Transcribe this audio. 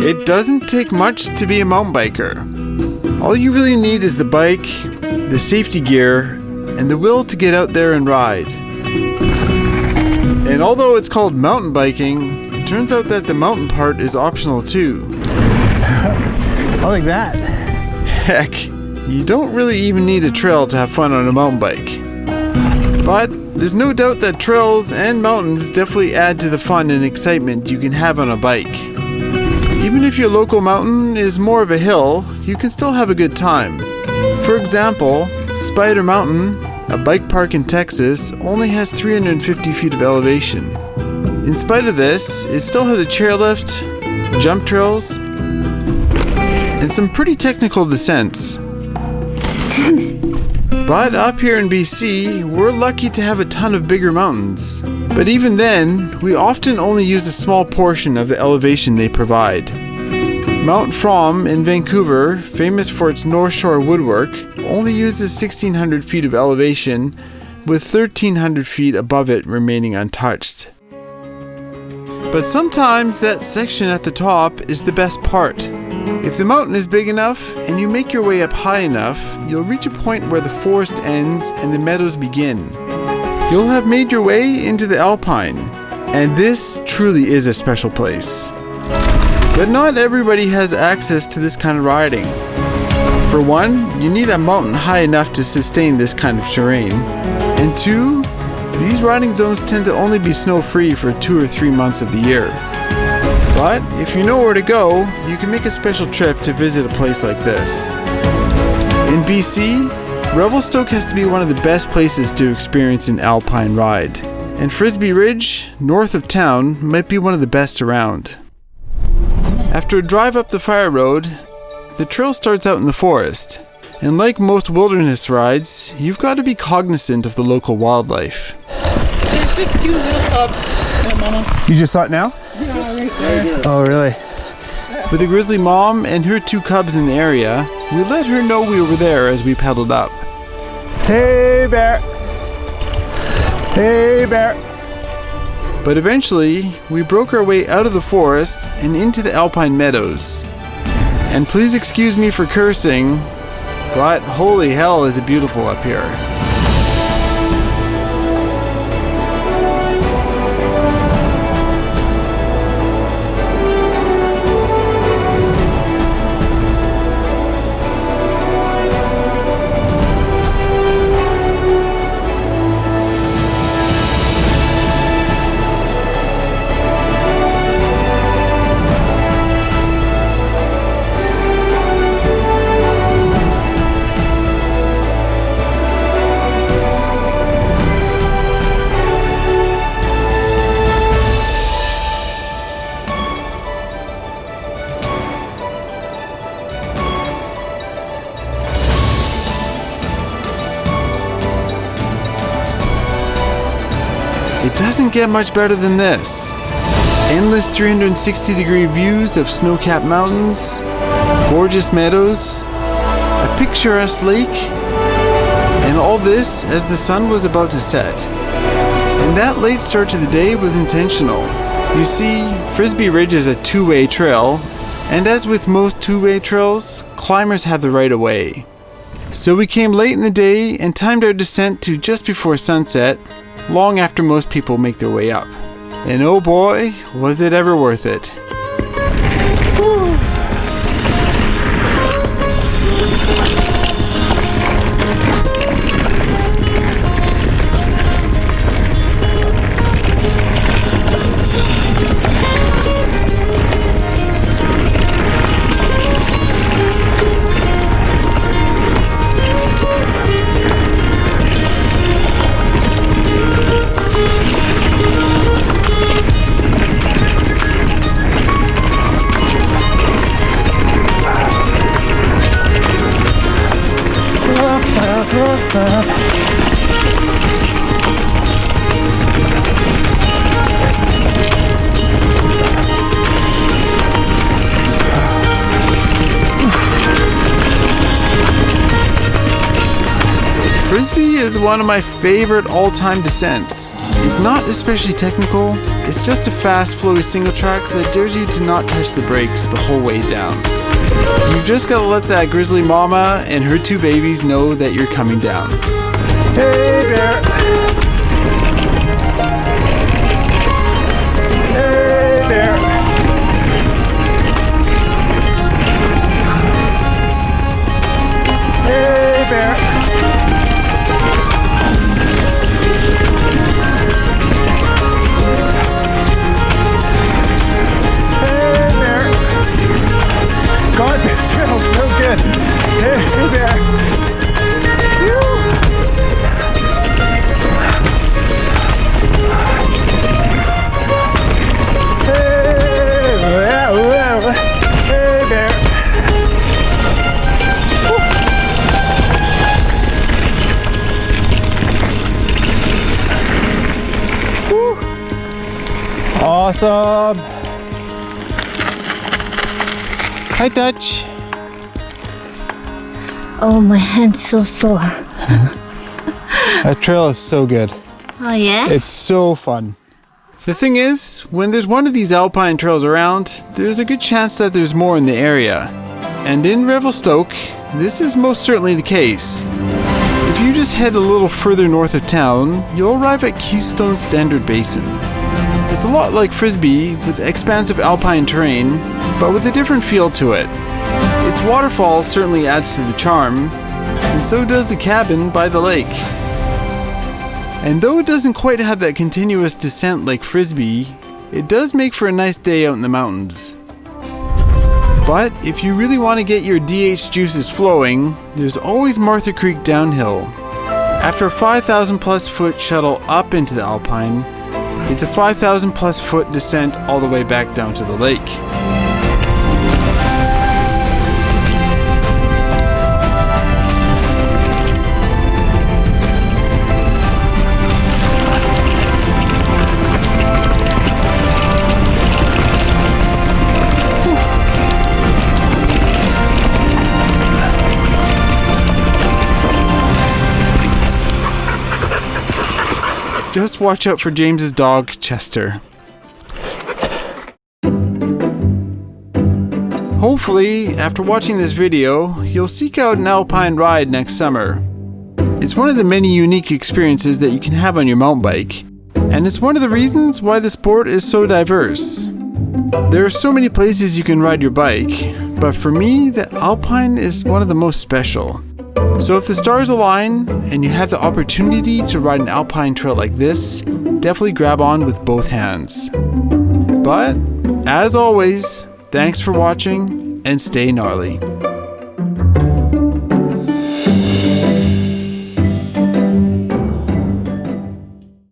It doesn't take much to be a mountain biker. All you really need is the bike, the safety gear, and the will to get out there and ride. And although it's called mountain biking, it turns out that the mountain part is optional too. I like that. Heck, you don't really even need a trail to have fun on a mountain bike. But there's no doubt that trails and mountains definitely add to the fun and excitement you can have on a bike. Even if your local mountain is more of a hill, you can still have a good time. For example, Spider Mountain, a bike park in Texas, only has 350 feet of elevation. In spite of this, it still has a chairlift, jump trails, and some pretty technical descents. But up here in BC, we're lucky to have a ton of bigger mountains. But even then, we often only use a small portion of the elevation they provide. Mount From in Vancouver, famous for its North Shore woodwork, only uses 1,600 feet of elevation, with 1,300 feet above it remaining untouched. But sometimes that section at the top is the best part. If the mountain is big enough and you make your way up high enough, you'll reach a point where the forest ends and the meadows begin. You'll have made your way into the Alpine, and this truly is a special place. But not everybody has access to this kind of riding. For one, you need a mountain high enough to sustain this kind of terrain. And two, these riding zones tend to only be snow-free for 2 or 3 months of the year. But if you know where to go, you can make a special trip to visit a place like this. In BC, Revelstoke has to be one of the best places to experience an alpine ride. And Frisbee Ridge, north of town, might be one of the best around. After a drive up the fire road, the trail starts out in the forest. And like most wilderness rides, you've got to be cognizant of the local wildlife. There's just 2 little cubs. You just saw it now? Yeah, right there. Oh, really? With a grizzly mom and her 2 cubs in the area, we let her know we were there as we pedaled up. Hey, bear. Hey, bear. But eventually, we broke our way out of the forest and into the Alpine Meadows. And please excuse me for cursing, but holy hell is it beautiful up here. It doesn't get much better than this. Endless 360-degree views of snow-capped mountains, gorgeous meadows, a picturesque lake, and all this as the sun was about to set. And that late start to the day was intentional. You see, Frisbee Ridge is a 2-way trail, and as with most 2-way trails, climbers have the right of way. So we came late in the day and timed our descent to just before sunset, long after most people make their way up. And oh boy, was it ever worth it. Frisbee is one of my favorite all-time descents. is not especially technical. It's just a fast, flowy single track that dares you to not touch the brakes the whole way down. You've just got to let that grizzly mama and her two babies know that you're coming down. Hey, bear. Hey, bear. Hey, bear. Hey, bear. God, this trail's so good. Hey, bear. Woo. Hey, bear. Woo. Awesome. Hi, Dutch. Oh, my hand's so sore. That trail is so good. Oh, yeah? It's so fun. The thing is, when there's one of these alpine trails around, there's a good chance that there's more in the area. And in Revelstoke, this is most certainly the case. If you just head a little further north of town, you'll arrive at Keystone Standard Basin. It's a lot like Frisbee, with expansive alpine terrain, but with a different feel to it. Its waterfall certainly adds to the charm, and so does the cabin by the lake. And though it doesn't quite have that continuous descent like Frisbee, it does make for a nice day out in the mountains. But if you really want to get your DH juices flowing, there's always Martha Creek downhill. After a 5,000 plus foot shuttle up into the Alpine, it's a 5,000 plus foot descent all the way back down to the lake. Just watch out for James's dog, Chester. Hopefully, after watching this video, you'll seek out an alpine ride next summer. It's one of the many unique experiences that you can have on your mountain bike, and it's one of the reasons why the sport is so diverse. There are so many places you can ride your bike, but for me, the alpine is one of the most special. So if the stars align and you have the opportunity to ride an alpine trail like this, definitely grab on with both hands. But, as always, thanks for watching and stay gnarly.